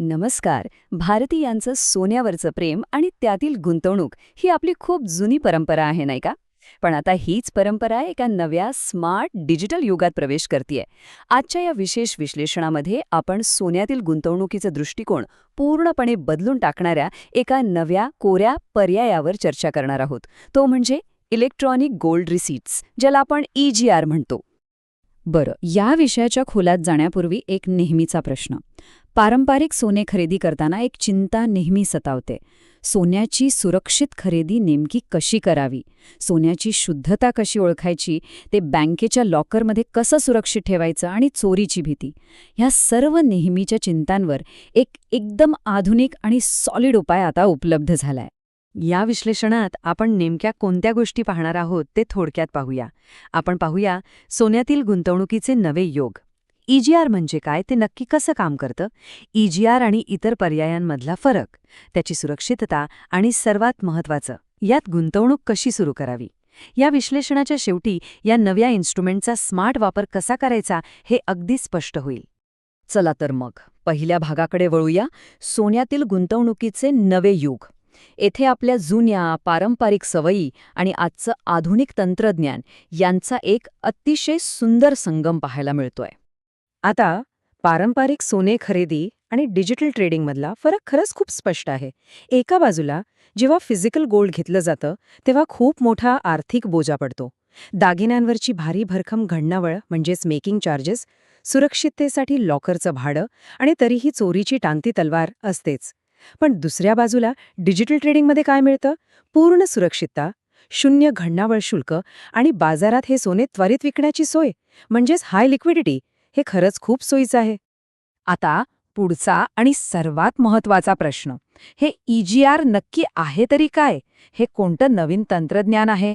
नमस्कार. भारतीयांचं सोन्यावरचं प्रेम आणि त्यातील गुंतवणूक ही आपली खूप जुनी परंपरा आहे, नाही का? पण आता हीच परंपरा एका नव्या स्मार्ट डिजिटल युगात प्रवेश करतेय. आजच्या या विशेष विश्लेषणामध्ये आपण सोन्यातील गुंतवणुकीचा दृष्टिकोन पूर्णपणे बदलून टाकणाऱ्या एका नव्या कोऱ्या पर्यायावर चर्चा करणार आहोत. तो म्हणजे इलेक्ट्रॉनिक गोल्ड रिसीट्स, ज्याला आपण EGR म्हणतो. बरं, या विषयाच्या खोलात जाण्यापूर्वी एक नेहमीचा प्रश्न. पारंपरिक सोने खरेदी करताना एक चिंता नेहमी सतावते. सोन्याची सुरक्षित खरेदी नेमकी कशी करावी? सोन्याची शुद्धता कशी ओळखायची? ते बँकेच्या लॉकरमध्ये कसं सुरक्षित ठेवायचं? आणि चोरीची भीती. ह्या सर्व नेहमीच्या चिंतांवर एक एकदम आधुनिक आणि सॉलिड उपाय आता उपलब्ध झालाय. या विश्लेषणात आपण नेमक्या कोणत्या गोष्टी पाहणार आहोत ते थोडक्यात पाहूया. आपण पाहूया सोन्यातील गुंतवणुकीचे नवे योग. EGR म्हणजे काय, ते नक्की कसं काम करतं, EGR आणि इतर पर्यायांमधला फरक, त्याची सुरक्षितता आणि सर्वात महत्त्वाचं, यात गुंतवणूक कशी सुरू करावी. या विश्लेषणाच्या शेवटी या नव्या इन्स्ट्रुमेंटचा स्मार्ट वापर कसा करायचा हे अगदी स्पष्ट होईल. चला तर मग पहिल्या भागाकडे वळूया. सोन्यातील गुंतवणुकीचे नवे युग. येथे आपल्या जुन्या पारंपरिक सवयी आणि आजचं आधुनिक तंत्रज्ञान यांचा एक अतिशय सुंदर संगम पाहायला मिळतोय. आता पारंपरिक सोने खरेदी आणि डिजिटल ट्रेडिंगमधला फरक खरंच खूप स्पष्ट आहे. एका बाजूला जेव्हा फिजिकल गोल्ड घेतलं जातं तेव्हा खूप मोठा आर्थिक बोजा पडतो. दागिन्यांवरची भारी भरकम घडणावळ म्हणजेच मेकिंग चार्जेस, सुरक्षिततेसाठी लॉकरचं भाडं आणि तरीही चोरीची टांगती तलवार असतेच. पण दुसऱ्या बाजूला डिजिटल ट्रेडिंगमध्ये काय मिळतं? पूर्ण सुरक्षितता, शून्य घडणावळ शुल्क आणि बाजारात हे सोने त्वरित विकण्याची सोय, म्हणजेच हाय लिक्विडिटी. हे खरंच खूप सोयीचं आहे. आता पुढचा आणि सर्वात महत्त्वाचा प्रश्न, हे EGR नक्की आहे तरी काय? हे कोणतं नवीन तंत्रज्ञान आहे?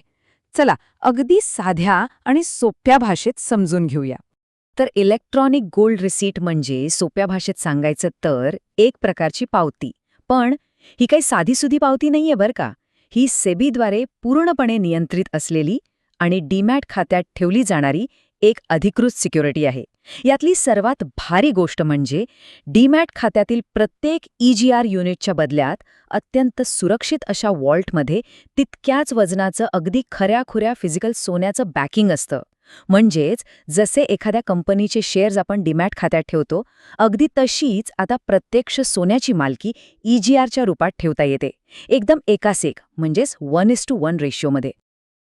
चला अगदी साध्या आणि सोप्या भाषेत समजून घेऊया. तर इलेक्ट्रॉनिक गोल्ड रिसीट म्हणजे सोप्या भाषेत सांगायचं तर एक प्रकारची पावती. पण ही काही साधीसुधी पावती नाहीये बरं का. ही सेबीद्वारे पूर्णपणे नियंत्रित असलेली आणि डीमॅट खात्यात ठेवली जाणारी एक अधिकृत सिक्युरिटी आहे. यातली सर्वात भारी गोष्ट म्हणजे डीमॅट खात्यातील प्रत्येक EGR युनिटच्या बदल्यात अत्यंत सुरक्षित अशा वॉल्टमध्ये तितक्याच वजनाचं अगदी खऱ्याखुऱ्या फिजिकल सोन्याचं बॅकिंग असतं. म्हणजेच जसे एखाद्या कंपनीचे शेअर्स आपण डीमॅट खात्यात ठेवतो, अगदी तशीच आता प्रत्यक्ष सोन्याची मालकी EGRच्या रूपात ठेवता येते. एकदम एकास-एक, म्हणजेच 1:1 रेशोमध्ये.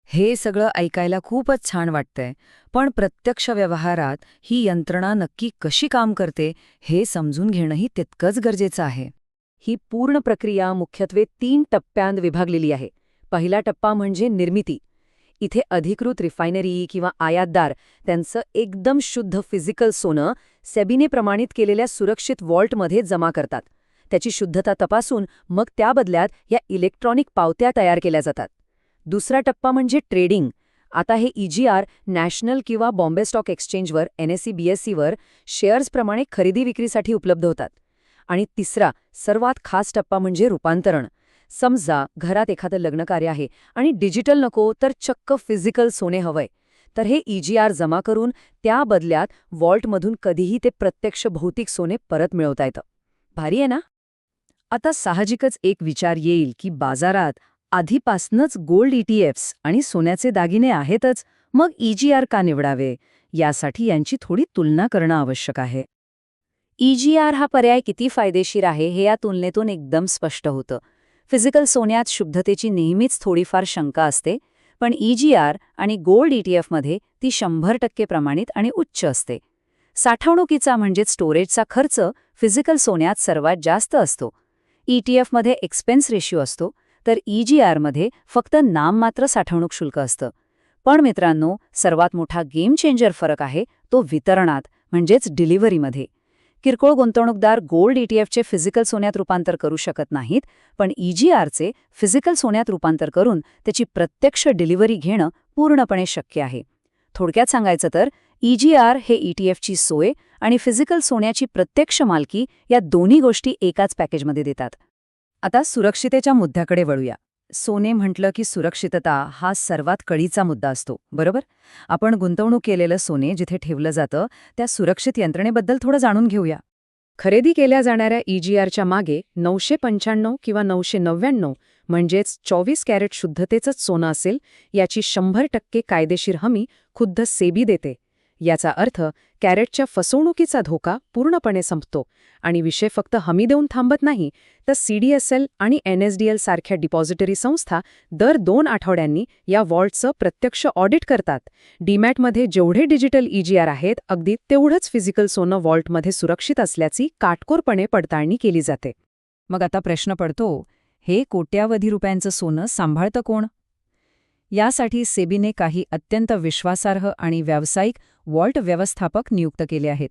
हे सगळं ऐकायला खूपच छान वाटतंय, पण प्रत्यक्ष व्यवहारात ही यंत्रणा नक्की कशी काम करते हे समजून घेणंही तितकंच गरजेचं आहे. ही पूर्ण प्रक्रिया मुख्यत्वे 3 टप्प्यांत विभागलेली आहे. पहिला टप्पा म्हणजे निर्मिती. इथे अधिकृत रिफायनरी किंवा आयातदार त्यांचं एकदम शुद्ध फिजिकल सोनं सेबीने प्रमाणित केलेल्या सुरक्षित वॉल्टमध्ये जमा करतात. त्याची शुद्धता तपासून मग त्या बदल्यात या इलेक्ट्रॉनिक पावत्या तयार केल्या जातात. दुसरा टप्पा म्हणजे ट्रेडिंग. आता हे EGR नॅशनल किंवा बॉम्बे स्टॉक एक्सचेंजवर NSE BSEवर शेअर्सप्रमाणे खरेदी विक्रीसाठी उपलब्ध होतात. आणि तिसरा सर्वात खास टप्पा म्हणजे रूपांतरण. समजा घरात एखादं लग्नकार्य आहे आणि डिजिटल नको तर चक्क फिजिकल सोने हवंय, तर हे EGR जमा करून त्या बदल्यात वॉल्टमधून कधीही ते प्रत्यक्ष भौतिक सोने परत मिळवता येतं. भारी आहे ना? आता साहजिकच एक विचार येईल की बाजारात आधीपासूनच गोल्ड ETFs आणि सोन्याचे दागिने आहेतच, मग EGR का निवडावे? यासाठी यांची थोडी तुलना करणं आवश्यक आहे. EGR हा पर्याय किती फायदेशीर आहे हे या तुलनेतून एकदम स्पष्ट होतं. फिजिकल सोन्यात शुद्धतेची नेहमीच थोडीफार शंका असते, पण EGR आणि गोल्ड ETFमध्ये ती 100% प्रमाणित आणि उच्च असते. साठवणुकीचा म्हणजेच स्टोरेजचा खर्च फिजिकल सोन्यात सर्वात जास्त असतो. ETFमध्ये एक्सपेन्स रेशिओ असतो, तर EGRमध्ये फक्त नाममात्र साठवणूक शुल्क असतं. पण मित्रांनो, सर्वात मोठा गेम चेंजर फरक आहे तो वितरणात, म्हणजेच डिलिव्हरीमध्ये. किरकोळ गुंतवणूकदार गोल्ड ETFचे फिजिकल सोन्यात रूपांतर करू शकत नाहीत, पण EGRचे फिजिकल सोन्यात रूपांतर करून त्याची प्रत्यक्ष डिलिव्हरी घेणं पूर्णपणे शक्य आहे. थोडक्यात सांगायचं तर EGR हे ETFची सोय आणि फिजिकल सोन्याची प्रत्यक्ष मालकी या दोन्ही गोष्टी एकाच पॅकेजमध्ये देतात. आता सुरक्षितेच्या मुद्द्याकडे वळूया. सोने म्हटलं की सुरक्षितता हा सर्वात कळीचा मुद्दा असतो, बरोबर? आपण गुंतवणूक केलेलं सोने जिथे ठेवलं जातं त्या सुरक्षित यंत्रणेबद्दल थोडं जाणून घेऊया. खरेदी केल्या जाणाऱ्या EGRच्या मागे 995 किंवा 999 म्हणजेच 24 कॅरेट शुद्धतेचंच सोनं असेल याची 100% कायदेशीर हमी खुद्द सेबी देते. याचा अर्थ कॅरेटच्या फसवणुकीचा धोका पूर्णपणे संपतो आणि विषय फक्त हमी देऊन थांबत नाही, तर CDSL आणि NSDL सारख्या डिपॉझिटरी संस्था दर 2 आठवड्यांनी या वॉल्टचं प्रत्यक्ष ऑडिट करतात. डीमॅटमध्ये जेवढे डिजिटल EGR आहेत अगदी तेवढंच फिजिकल सोनं वॉल्टमध्ये सुरक्षित असल्याची काटकोरपणे पडताळणी केली जाते. मग आता प्रश्न पडतो, हे कोट्यावधी रुपयांचं सोनं सांभाळतं कोण? यासाठी सेबीने काही अत्यंत विश्वासार्ह आणि व्यावसायिक वॉल्ट व्यवस्थापक नियुक्त केले आहेत.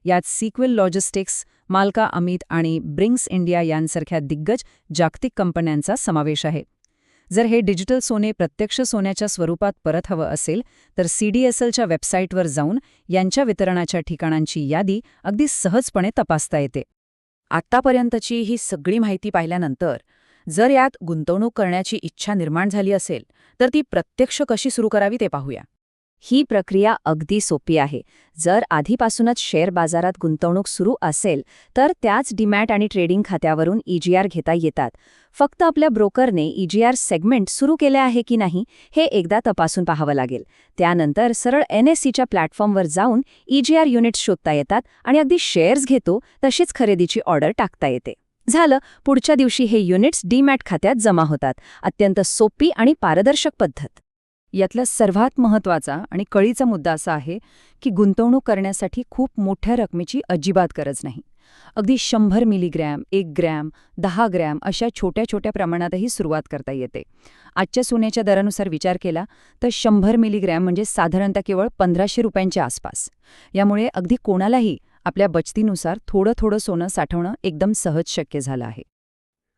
यात सिक्वेल लॉजिस्टिक्स, मालका अमित आणि ब्रिंग्स इंडिया यांसारख्या दिग्गज जागतिक कंपन्यांचा समावेश आहे. जर हे डिजिटल सोने प्रत्यक्ष सोन्याच्या स्वरूपात परत हवं असेल तर CDSLच्या वेबसाईटवर जाऊन यांच्या वितरणाच्या ठिकाणांची यादी अगदी सहजपणे तपासता येते. आत्तापर्यंतची ही सगळी माहिती पाहिल्यानंतर जर यात गुंतवणूक करण्याची इच्छा निर्माण झाली असेल तर ती प्रत्यक्ष कशी सुरू करावी ते पाहूया. ही प्रक्रिया अगदी सोपी आहे. जर आधीपासूनच शेअर बाजारात गुंतवणूक सुरू असेल तर त्याच डीमॅट आणि ट्रेडिंग खात्यावरून EGR घेता येतात. फक्त आपल्या ब्रोकरने EGR सेगमेंट सुरू केले आहे की नाही हे एकदा तपासून पाहावं लागेल. त्यानंतर सरळ NSEच्या प्लॅटफॉर्मवर जाऊन EGR युनिट्स शोधता येतात आणि अगदी शेअर्स घेतो तशीच खरेदीची ऑर्डर टाकता येते. झालं, पुढच्या दिवशी हे युनिट्स डीमॅट खात्यात जमा होतात. अत्यंत सोपी आणि पारदर्शक पद्धत. यातला सर्वात महत्त्वाचा आणि कळीचा मुद्दा असा आहे की गुंतवणूक करण्यासाठी खूप मोठ्या रकमेची अजिबात गरज नाही. अगदी 100 मिलीग्रॅम, 1 ग्रॅम, 10 ग्रॅम अशा छोट्या छोट्या प्रमाणातही सुरुवात करता येते. आजच्या सोन्याच्या दरानुसार विचार केला तर 100 मिलीग्रॅम म्हणजे साधारणतः केवळ 1500 रुपयांच्या आसपास. यामुळे अगदी कोणालाही आपल्या बचतीनुसार थोडं थोडं सोनं साठवणं एकदम सहज शक्य झालं आहे.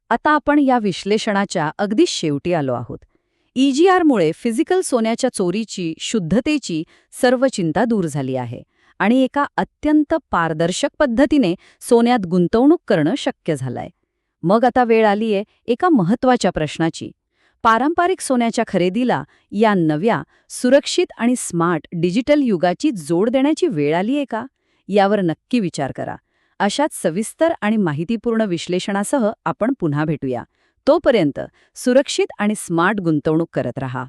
आता आपण या विश्लेषणाच्या अगदी शेवटी आलो आहोत. EGRमुळे फिजिकल सोन्याच्या चोरीची, शुद्धतेची सर्व चिंता दूर झाली आहे आणि एका अत्यंत पारदर्शक पद्धतीने सोन्यात गुंतवणूक करणं शक्य झालंय. मग आता वेळ आलीये एका महत्त्वाच्या प्रश्नाची. पारंपरिक सोन्याच्या खरेदीला या नव्या, सुरक्षित आणि स्मार्ट डिजिटल युगाची जोड देण्याची वेळ आलीये का? यावर नक्की विचार करा. अशाच सविस्तर आणि माहितीपूर्ण विश्लेषणासह आपण पुन्हा भेटूया. तोपर्यंत सुरक्षित आणि स्मार्ट गुंतवणूक करत रहा.